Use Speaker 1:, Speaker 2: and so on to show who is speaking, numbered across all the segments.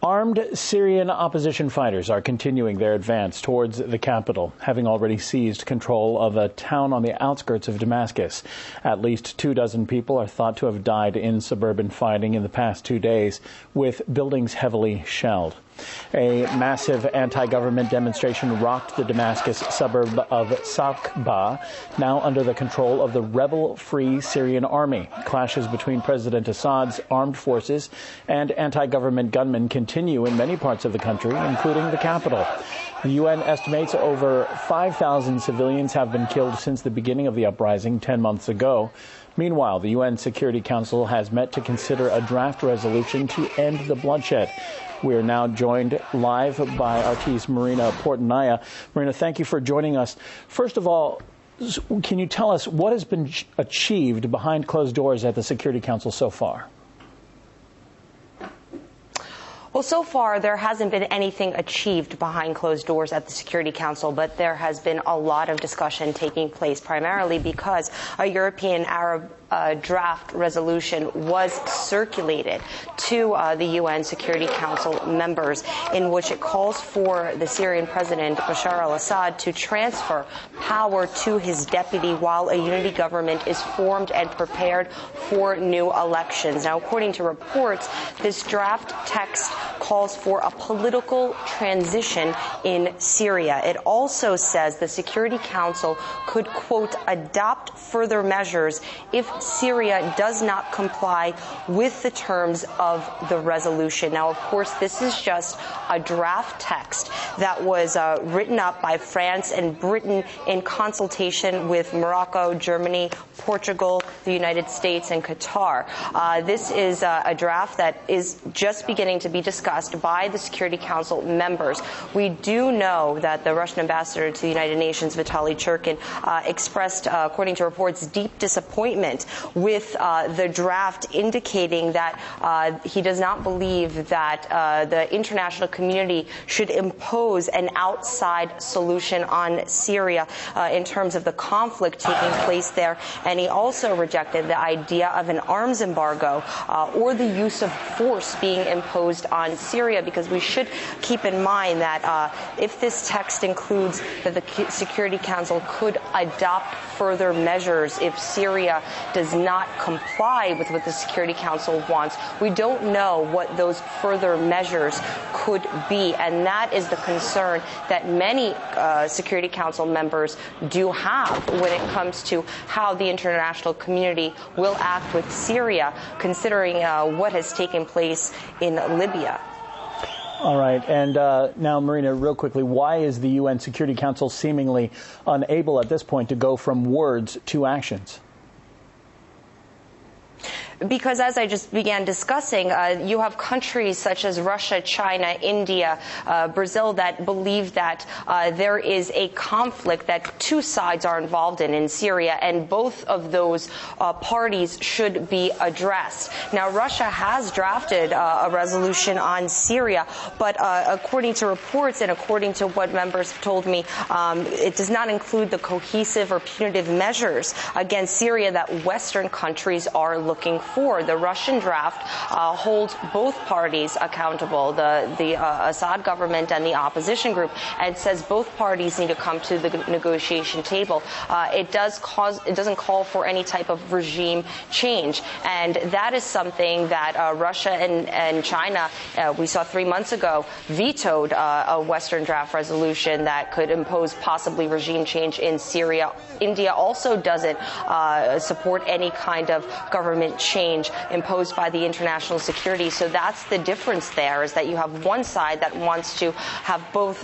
Speaker 1: Armed Syrian opposition fighters are continuing their advance towards the capital, having already seized control of a town on the outskirts of Damascus. At least 24 people are thought to have died in suburban fighting in the past 2 days, with buildings heavily shelled. A massive anti-government demonstration rocked the Damascus suburb of Sakba, now under the control of the rebel-free Syrian army. Clashes between President Assad's armed forces and anti-government gunmen continue in many parts of the country, including the capital. The UN estimates over 5,000 civilians have been killed since the beginning of the uprising 10 months ago. Meanwhile, the UN Security Council has met to consider a draft resolution to end the bloodshed. We are now joined live by artiste Marina Portnaya. Marina, thank you for joining us. First of all, can you tell us what has been achieved behind closed doors at the Security Council so far?
Speaker 2: Well, so far, there hasn't been anything achieved behind closed doors at the Security Council, but there has been a lot of discussion taking place, primarily because a European Arab draft resolution was circulated to the UN Security Council members, in which it calls for the Syrian President Bashar al-Assad to transfer power to his deputy while a unity government is formed and prepared for new elections. Now, according to reports, this draft text calls for a political transition in Syria. It also says the Security Council could, quote, adopt further measures if Syria does not comply with the terms of the resolution. Now, of course, this is just a draft text that was written up by France and Britain in consultation with Morocco, Germany, Portugal, the United States, and Qatar. This is a draft that is just beginning to be discussed by the Security Council members. We do know that the Russian ambassador to the United Nations, Vitaly Churkin, expressed, according to reports, deep disappointment with the draft, indicating that he does not believe that the international community should impose an outside solution on Syria in terms of the conflict taking place there. And he also rejected the idea of an arms embargo or the use of force being imposed on Syria, because we should keep in mind that if this text includes that the Security Council could adopt further measures if Syria does not comply with what the Security Council wants, we don't know what those further measures could be. And that is the concern that many Security Council members do have when it comes to how the international community will act with Syria, considering what has taken place in Libya.
Speaker 1: All right. And now, Marina, real quickly, why is the UN Security Council seemingly unable at this point to go from words to actions?
Speaker 2: Because as I just began discussing, you have countries such as Russia, China, India, Brazil that believe that there is a conflict that two sides are involved in Syria, and both of those parties should be addressed. Now, Russia has drafted a resolution on Syria, but according to reports and according to what members have told me, it does not include the cohesive or punitive measures against Syria that Western countries are looking for. The Russian draft holds both parties accountable, the Assad government and the opposition group, and says both parties need to come to the negotiation table. It doesn't call for any type of regime change, and that is something that Russia and China, we saw 3 months ago, vetoed a Western draft resolution that could impose possibly regime change in Syria. India also doesn't support any kind of government change imposed by the international security. So that's the difference there, is that you have one side that wants to have both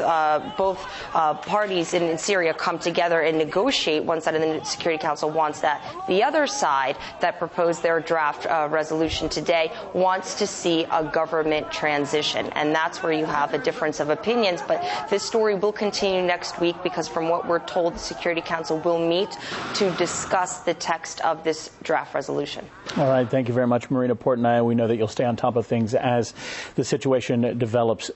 Speaker 2: parties in Syria come together and negotiate. One side of the Security Council wants that. The other side that proposed their draft resolution today wants to see a government transition. And that's where you have a difference of opinions. But this story will continue next week, because from what we're told, the Security Council will meet to discuss the text of this draft resolution.
Speaker 1: All right. Thank you very much, Marina Portnaya. We know that you'll stay on top of things as the situation develops.